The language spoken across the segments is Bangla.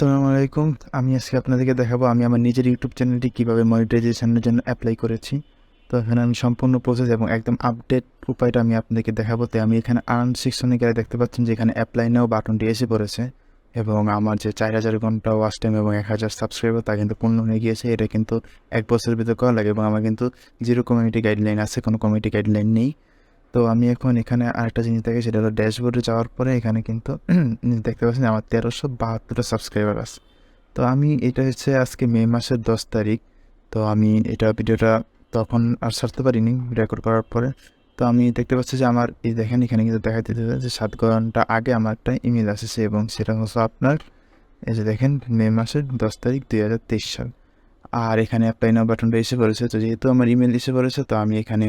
আসসালামু আলাইকুম। আমি আজকে আপনাদেরকে দেখাবো আমি আমার নিজের ইউটিউব চ্যানেলটি কীভাবে মনিটাইজেশনের জন্য অ্যাপ্লাই করেছি। তো এখানে আমি সম্পূর্ণ প্রসেস এবং একদম আপডেট উপায়টা আমি আপনাদেরকে দেখাবো। তো আমি এখানে আর্ন সেকশনে গেলে দেখতে পাচ্ছেন যে এখানে অ্যাপ্লাই নাও বাটনটি এসে পড়েছে এবং আমার যে 4000 ঘন্টা ওয়াচ টাইম এবং 1000 সাবস্ক্রাইবার তা কিন্তু পূর্ণ হয়ে গিয়েছে। এটা কিন্তু 1 বছরের ভিতরে করা লাগে এবং আমার কিন্তু 0 কমিউনিটি গাইডলাইন আছে, কোনো কমিউনিটি গাইডলাইন নেই। তো আমি এখন এখানে আরেকটা জিনিস দেখি, সেটা হলো ড্যাশবোর্ডে যাওয়ার পরে এখানে কিন্তু দেখতে পাচ্ছেন আমার 1372টা সাবস্ক্রাইবার আছে। তো আমি এটা হচ্ছে আজকে মে মাসের 10 তারিখ। তো আমি ভিডিওটা তখন আর ছাড়তে পারিনি রেকর্ড করার পরে। তো আমি দেখতে পাচ্ছি যে আমার এই দেখেন এখানে কিন্তু দেখা দিতে যে 7 ঘন্টা আগে আমার একটা ইমেল আসছে এবং সেটা হচ্ছে আপনার এই যে দেখেন মে মাসের 10 তারিখ 2023 সাল। আর এখানে অ্যাপ্লাই নাও বাটনটা এসে পড়েছে। তো যেহেতু আমার ইমেল এসে পড়েছে তো আমি এখানে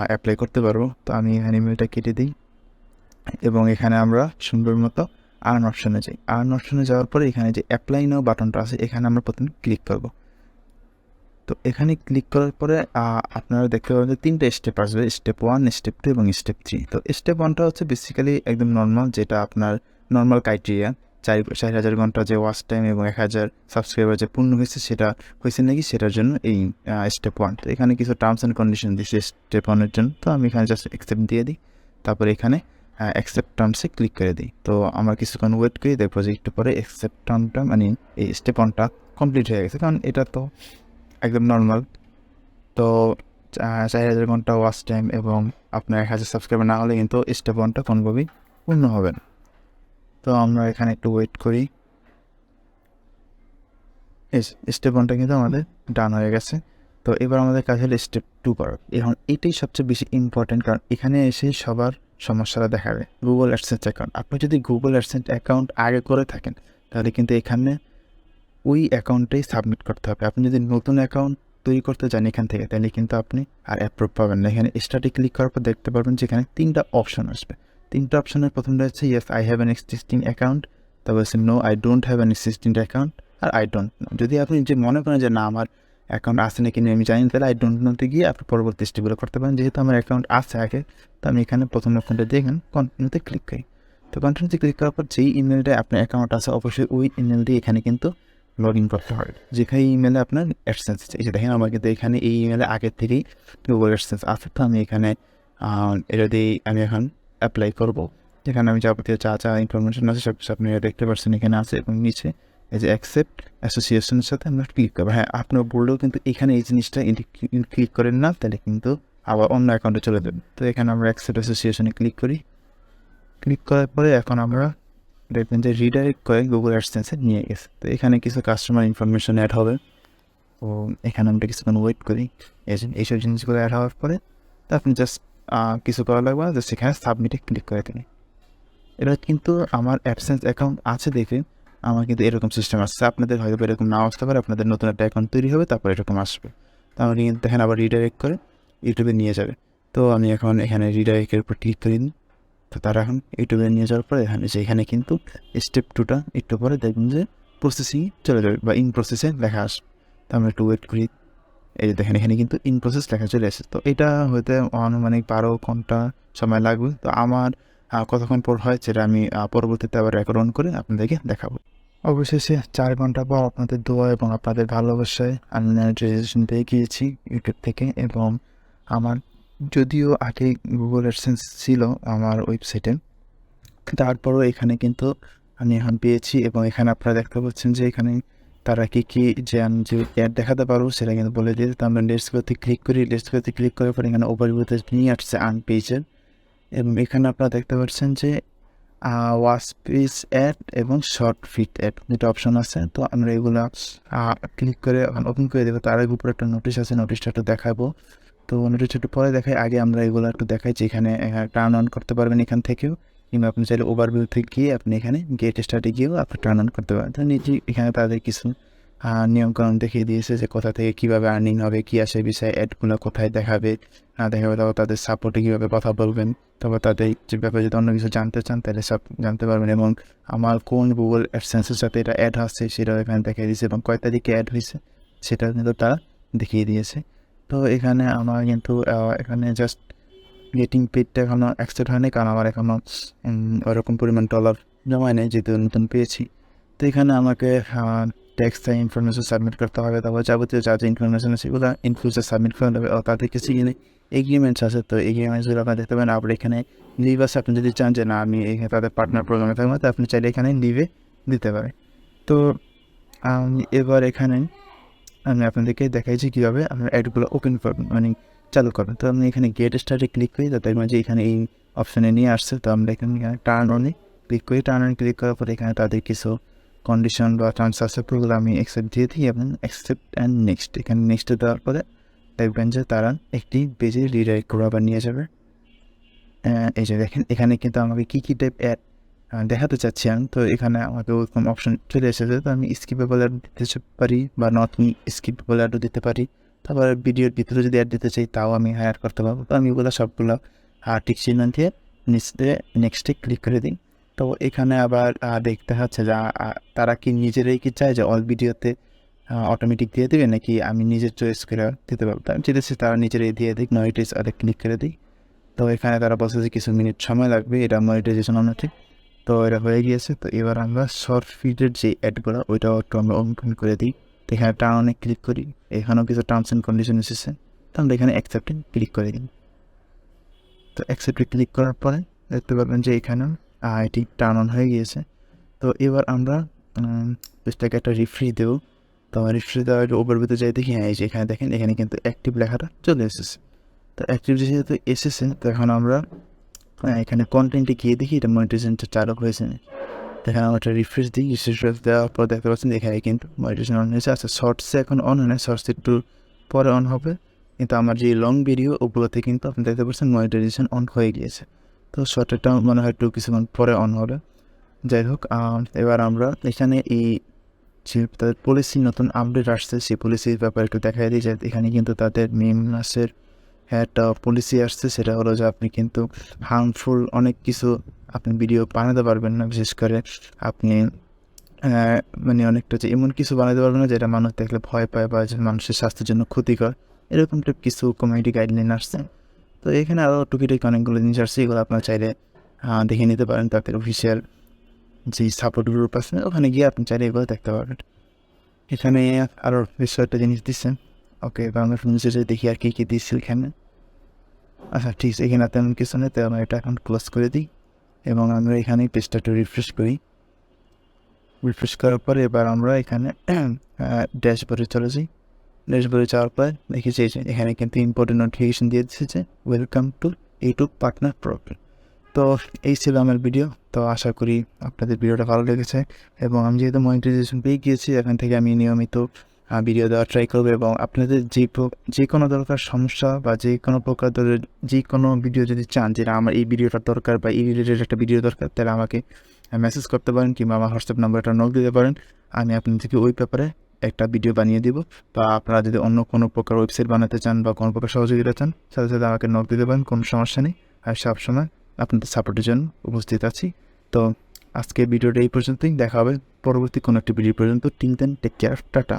অ্যাপ্লাই করতে পারবো। তো আমি এখানে ইমেলটা কেটে দিই এবং এখানে আমরা সুন্দর মতো আর্ন অপশনে যাই। আর্ন অপশনে যাওয়ার পরে এখানে যে অ্যাপ্লাই নাও বাটনটা আছে এখানে আমরা প্রথমে ক্লিক করব। তো এখানে ক্লিক করার পরে আপনারা দেখতে পাবেন যে 3টা স্টেপ আসবে, স্টেপ 1, স্টেপ 2 এবং স্টেপ 3। তো স্টেপ 1টা হচ্ছে বেসিক্যালি একদম নর্মাল, যেটা আপনার নর্মাল ক্রাইটেরিয়া 4000 ঘন্টা যে ওয়াচ টাইম এবং 1000 সাবস্ক্রাইবার যে পূর্ণ হয়েছে সেটা হয়েছে নাকি সেটার জন্য এই স্টেপ 1। তো এখানে কিছু টার্মস অ্যান্ড কন্ডিশন দিচ্ছে স্টেপ 1-এর জন্য। তো আমি এখানে জাস্ট অ্যাকসেপ্ট দিয়ে দিই, তারপরে এখানে অ্যাকসেপ্ট টার্মসে ক্লিক করে দিই। তো আমার কিছুক্ষণ ওয়েট করি, দেখবো যে একটু পরে অ্যাকসেপ্ট টার্মটা মানে এই স্টেপ 1টা কমপ্লিট হয়ে গেছে, কারণ এটা তো একদম নর্মাল। তো 4000 ঘন্টা ওয়াচ টাইম এবং আপনার 1000 সাবস্ক্রাইবার না হলে কিন্তু স্টেপ 1টা কোনোভাবেই পূর্ণ হবে না। তো আমরা এখানে একটু ওয়েট করি। স্টেপ 1টা কিন্তু আমাদের ডান হয়ে গেছে। তো এবার আমাদের কাজ হলো স্টেপ 2 করার। এখন এটাই সবচেয়ে বেশি ইম্পর্টেন্ট, কারণ এখানে এসে সবার সমস্যাটা দেখাবে। গুগল অ্যাডসেন্স অ্যাকাউন্ট, আপনি যদি গুগল অ্যাডসেন্স অ্যাকাউন্ট আগে করে থাকেন তাহলে কিন্তু এখানে ওই অ্যাকাউন্টটাই সাবমিট করতে হবে। আপনি যদি নতুন অ্যাকাউন্ট তৈরি করতে চান এখান থেকে তাহলে কিন্তু আপনি আর অ্যাপ্রুভ পাবেন না। এখানে স্টার্টে ক্লিক করার পর দেখতে পারবেন যে এখানে 3টা অপশন আসবে। 3টা অপশনের প্রথমটা হচ্ছে yes I have an existing account, তারপর হচ্ছে no I don't have an existing account, আর আই ডোন্ট নো। যদি আপনি যে মনে করেন যে না আমার অ্যাকাউন্ট আছে নাকি আমি জানি না, তাহলে আই ডোন্ট নোতে গিয়ে আপনি পরবর্তী স্টেপগুলো করতে পারেন। যেহেতু আমার অ্যাকাউন্ট আছে আগে, তো আমি এখানে প্রথম অপশনটা দেখেন কন্টিনিউতে ক্লিক করি। তো কন্টিনিউতে ক্লিক করার পর যেই ইমেলটা আপনার অ্যাকাউন্ট আছে অবশ্যই ওই ইমেল দিয়ে এখানে কিন্তু লগ ইন করতে হয়, যেখানে ইমেলে আপনার অ্যাডসেন্স আছে। এই যে দেখেন আমার কিন্তু এখানে এই ইমেলে আগের থেকেই গুগল অ্যাডসেন্স আছে। তো আমি এখানে এটা দিয়েই আমি এখন অ্যাপ্লাই করবো। এখানে আমি যাবতীয় যা ইনফরমেশন আছে সব কিছু আপনি দেখতে পাচ্ছেন এখানে আছে এবং নিচে এই যে অ্যাকসেপ্ট অ্যাসোসিয়েশনের সাথে আমরা ক্লিক করবো। হ্যাঁ, আপনার বললেও কিন্তু এখানে এই জিনিসটা ক্লিক করেন না, তাহলে কিন্তু আবার অন্য অ্যাকাউন্টে চলে যাবেন। তো এখানে আমরা অ্যাকসেপ্ট অ্যাসোসিয়েশনে ক্লিক করি। ক্লিক করার পরে এখন আমরা দেখবেন যে রিডাইরেক্ট করে গুগল অ্যাডসেন্সে নিয়ে গেছে। তো এখানে কিছু কাস্টমার ইনফরমেশন অ্যাড হবে। তো এখানে আমরা কিছুক্ষণ ওয়েট করি। এইসব জিনিসগুলো অ্যাড হওয়ার পরে তো আপনি জাস্ট কিছু করা লাগবে না, জাস্ট এখানে সাবমিটে ক্লিক করে দিন। এটা কিন্তু আমার অ্যাডসেন্স অ্যাকাউন্ট আছে দেখে আমার কিন্তু এরকম সিস্টেম আসছে। আপনাদের হয়তো এরকম নাও আসতে পারে, আপনাদের নতুন একটা অ্যাকাউন্ট তৈরি হবে তারপর এরকম আসবে। তো আমাকে কিন্তু এখানে আবার রিডাইরেক্ট করে ইউটিউবে নিয়ে যাবে। তো আমি এখন এখানে রিডাইরেক্টের উপর ক্লিক করে দিই। তো তারা এখন ইউটিউবে নিয়ে যাওয়ার পরে এখানে কিন্তু স্টেপ 2টা একটু পরে দেখবেন যে প্রসেসিংয়ে চলে যাবে বা ইন প্রসেসে লেখা আসবে। তো আমরা একটু ওয়েট করি। এই যে দেখেন এখানে কিন্তু ইন প্রসেস লেখা চলে আসে। তো এটা হতে আনুমানিক 12 ঘন্টা সময় লাগবে। তো আমার কতক্ষণ পর হয় সেটা আমি পরবর্তীতে আবার রেকর্ড অন করে আপনাদেরকে দেখাবো। অবশেষে 4 ঘন্টা পর আপনাদের দোয়া এবং আপনাদের ভালোবাসায় আমি মনিটাইজেশন পেয়ে গিয়েছি ইউটিউব থেকে। এবং আমার যদিও আগে গুগল অ্যাডসেন্স ছিল আমার ওয়েবসাইটে, তারপরও এখানে কিন্তু আমি এখন পেয়েছি এবং এখানে আপনারা দেখতে পাচ্ছেন যে এখানে তারা কী যে আমি যে অ্যাড দেখাতে পারবো সেটা কিন্তু বলে দিয়ে। তো আমরা লেটসগোতে ক্লিক করি। লেটসগোতে ক্লিক করার পরে এখানে ওভারভিউতে নিয়ে আসছে আর্ন পেজের এবং এখানে আপনারা দেখতে পাচ্ছেন যে ওয়াচ পেজ অ্যাড এবং শর্ট ফিট অ্যাড দুটো অপশন আছে। তো আমরা এগুলো ক্লিক করে ওপেন করে দেবো। তার আগে উপরে একটা নোটিশ আছে, নোটিশটা একটু দেখাবো। তো নোটিশটা একটু পরে দেখাই, আগে আমরা এগুলো একটু দেখাই যে এখানে টার্ন অন করতে পারবেন এখান থেকেও, কিংবা আপনি চাইলে ওভারভিউ থেকে গিয়ে আপনি এখানে গেট স্টার্টে গিয়েও আপনি টার্ন অন করতে পারেন। তো নিজে এখানে তাদের কিছু নিয়মকানুন দেখিয়ে দিয়েছে যে কোথা থেকে কীভাবে আর্নিং হবে, কী আসে বিষয়ে অ্যাডগুলো কোথায় দেখাবে না দেখাবে, তারপর তাদের সাপোর্টে কীভাবে কথা বলবেন, তারপর তাদের যে ব্যাপারে যদি অন্য কিছু জানতে চান তাহলে সব জানতে পারবেন। এবং আমার কোন গুগল অ্যাডসেন্সের সাথে এটা অ্যাড হচ্ছে সেটাও এখানে দেখিয়ে দিয়েছে এবং কয় তারিখে অ্যাড হয়েছে সেটাও কিন্তু তারা দেখিয়ে দিয়েছে। তো এখানে আমার কিন্তু এখানে জাস্ট গেটিং পেডটা এখনও অ্যাকসেপ্ট হয়নি, কারণ আমার এখনও ওরকম পরিমাণ ডলার জমায় নেই, যেহেতু নতুন পেয়েছি। তো এখানে আমাকে টেক্সট ইনফরমেশন সাবমিট করতে হবে, তারপর যাবতীয় যা যা ইনফরমেশন আছে সেগুলো ইন ফিউচার সাবমিট করতে হবে। তাদের কিছু এগ্রিমেন্টস আছে, তো এগ্রিমেন্টসগুলো আপনার দেখতে পাবেন। আবার এখানে লিভ আছে, আপনি যদি চান যে না আমি এখানে তাদের পার্টনার প্রোগ্রামে থাকবো, তো আপনি চাইলে এখানে লিভে দিতে পারেন। তো এবার এখানে আমি আপনাদেরকে দেখাইছি কীভাবে আপনার অ্যাডগুলো ওপেন করবেন, মানে চালু করবেন। তো আমি এখানে গেট স্টার্টে ক্লিক করি, তো দেখবেন যে এখানে এই অপশানে নিয়ে আসছে। তো আমরা এখানে টার্ন অনে ক্লিক করি, টার্ন অনে ক্লিক করার পরে এখানে তাদের কিছু কন্ডিশন বা টার্মস আছে, ওগুলো আমি অ্যাকসেপ্ট দিয়ে দিই এবং অ্যাকসেপ্ট অ্যান্ড নেক্সট, এখানে নেক্সটে দেওয়ার পরে দেখবেন যে তারা একটি পেজে রিডাইরেক্ট করে আবার নিয়ে যাবে। এই যে দেখেন এখানে কিন্তু আমাকে কী কী টাইপ অ্যাড দেখাতে চাচ্ছি আমি, তো এখানে আমাকে ওরকম অপশন চলে এসেছে। তো আমি স্কিপেবল অ্যাড দিতে পারি বা নট স্কিপেবল অ্যাডও দিতে পারি। তারপর ভিডিওর ভিতরে যদি অ্যাড দিতে চাই তাও আমি অ্যাড করতে পারবো। তো আমি ওগুলো সবগুলো টিক চিহ্ন দিয়ে নেক্সটে ক্লিক করে দিই। তো এখানে আবার দেখতে হচ্ছে যে তারা কি নিজেরাই কি চায় যে অল ভিডিওতে অটোমেটিক দিয়ে দেবে, নাকি আমি নিজের চয়েস করে দিতে পারবো। তো আমি চেয়েছি তারা নিজেরাই দিয়ে দিক, মনিটাইজ আরে ক্লিক করে দিই। তো এখানে তারা বলছে যে কিছু মিনিট সময় লাগবে, এটা মনিটাইজেশন অন্য ঠিক। তো এটা হয়ে গিয়েছে। তো এবার আমরা শর্ট ফিডের যে অ্যাডগুলো ওইটাও একটু আমরা ওপেন করে দিই। তো এখানে টার্নে ক্লিক করি, এখানেও কিছু টার্মস অ্যান্ড কন্ডিশন এসেছে, তো আমরা এখানে অ্যাকসেপ্টে ক্লিক করে দিই। তো অ্যাকসেপ্টে ক্লিক করার পরে দেখতে পাবেন যে এখানে এটি টার্ন অন হয়ে গিয়েছে। তো এবার আমরা পেজটাকে একটা রিফ্রেশ দেবো। তো রিফ্রেশ দেওয়ার ওপর ভিতরে যাই দেখি, হ্যাঁ এই যে এখানে দেখেন এখানে কিন্তু অ্যাক্টিভ লেখাটা চলে এসেছে। তো অ্যাক্টিভ যেহেতু এসেছে, তো এখন আমরা এখানে কন্টেন্টে গিয়ে দেখি এটা মনিটাইজেশনটা চালু হয়েছে। এখানে আমরা একটা রিফ্রেশ দিই, রিফ্রেশ দেওয়ার পর দেখতে পাচ্ছেন এখানে কিন্তু মনিটাইজেশন অন হয়েছে। আচ্ছা শর্টসে এখন অন হয় না, শর্টস একটু পরে অন হবে, কিন্তু আমার যে লং ভিডিও ওগুলোতে কিন্তু আপনি দেখতে পাচ্ছেন মনিটাইজেশন অন হয়ে গিয়েছে। তো শর্টেরটা মনে হয় একটু কিছুক্ষণ পরে অন হবে। যাই হোক, এবার আমরা এখানে এই যে তাদের পলিসি নতুন আপডেট আসছে সেই পলিসির ব্যাপারে একটু দেখাই দিই। যে এখানে কিন্তু তাদের মে মাসের একটা পলিসি আসছে, সেটা হলো যে আপনি কিন্তু হার্মফুল অনেক কিছু আপনি ভিডিও বানাতে পারবেন না। বিশেষ করে আপনি মানে অনেকটা যে এমন কিছু বানাতে পারবেন না যেটা মানুষ দেখলে ভয় পায় বা যে মানুষের স্বাস্থ্যের জন্য ক্ষতিকর, এরকম টাইপ কিছু কমিউনিটি গাইডলাইন আসছে। তো এখানে আরও টুকিটাকি অনেকগুলো জিনিস আসছে, এগুলো আপনার চাইলে দেখে নিতে পারেন। তাদের অফিসিয়াল যে সাপোর্ট গ্রুপ আছে ওখানে গিয়ে আপনি চাইলে এগুলো দেখতে পারবেন। এখানে আরও বেশ কয়েকটা জিনিস দিচ্ছেন। ওকে, বাংলা ফিল্মসে দেখি আর কী কী দিচ্ছি এখানে। আচ্ছা ঠিক আছে, এখানে তেমন কিছু নেই, তো আমরা এটা এখন ক্লোজ করে দিই এবং আমরা এখানে পেজটা একটু রিফ্রেশ করি। রিফ্রেশ করার পরে এবার আমরা এখানে ড্যাশবোর্ডে চলে যাই। ড্যাশবোর্ডে যাওয়ার পর দেখি যে এখানে কিন্তু ইম্পর্টেন্ট নোটিফিকেশন দিয়ে দিচ্ছে যে welcome to YouTube partner program. তো এই ছিল আমার ভিডিও। তো আশা করি আপনাদের ভিডিওটা ভালো লেগেছে এবং আমি যেহেতু মনিটাইজেশন পেয়ে গিয়েছি, এখান থেকে আমি নিয়মিত ভিডিও দেওয়া ট্রাই করবো এবং আপনাদের যে কোনো দরকার সমস্যা বা যে কোনো প্রকার যে কোনো ভিডিও যদি চান যে আমার এই ভিডিওটা দরকার বা এই রিলেটেড একটা ভিডিও দরকার, তাহলে আমাকে মেসেজ করতে পারেন কিংবা আমার হোয়াটসঅ্যাপ নাম্বারটা নক দিতে পারেন। আমি আপনাদেরকে ওই ব্যাপারে একটা ভিডিও বানিয়ে দিব। বা আপনারা যদি অন্য কোনো প্রকার ওয়েবসাইট বানাতে চান বা কোনো প্রকার সহযোগিতা চান, সাথে সাথে আমাকে নক দিতে পারেন, কোনো সমস্যা নেই। আর সবসময় আপনাদের সাপোর্টের জন্য উপস্থিত আছি। তো আজকে ভিডিওটা এই পর্যন্তই, দেখা হবে পরবর্তী কোনো একটি ভিডিও পর্যন্ত। Till then take care, tata.